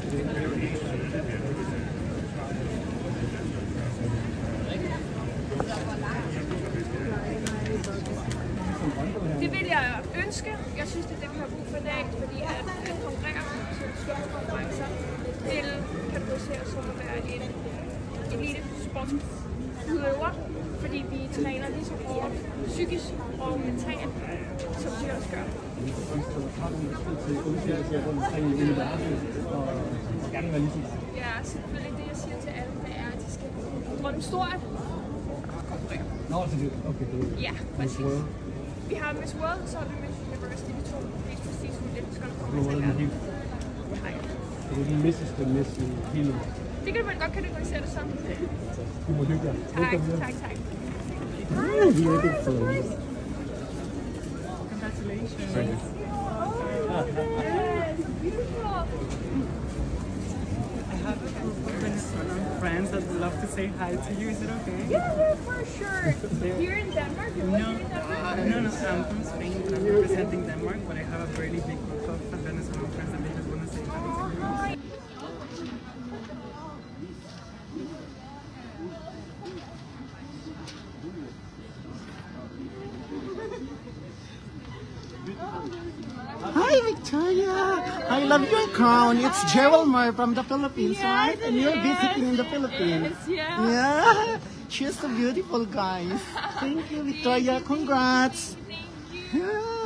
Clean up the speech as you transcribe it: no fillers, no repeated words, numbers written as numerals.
Det vil jeg ønske. Jeg synes, det er det, vi har brug for i dag, fordi at konkurrere til svømmekonkurrencer vil kategoriseres som at være en elite sportsudøver, fordi vi træner lige så hårdt psykisk og mentalt, som de også gør. Ja, selvfølgelig det, jeg siger til alle, det er, at de skal drømme stort og konkurrere. Ja, præcis. Vi har Miss World, så har vi Miss University, de to mest prestigefulde konkurrencer i verden. Det kan man godt kategorisere det som. Du må hygge dig. Tak. Congratulations. I have a group of Venezuelan friends that would love to say hi to you. Is it okay? Yeah, for sure. You're in Denmark? No, I'm from Spain, but I'm representing Denmark, but I have a really big group of Venezuelan friends and they just want to say hi to you. Hi, Victoria. I love your crown. It's Gerald from the Philippines, right? And you're visiting in the Philippines. Yeah. She's so beautiful, guys. Thank you, Victoria. Congrats. Thank you.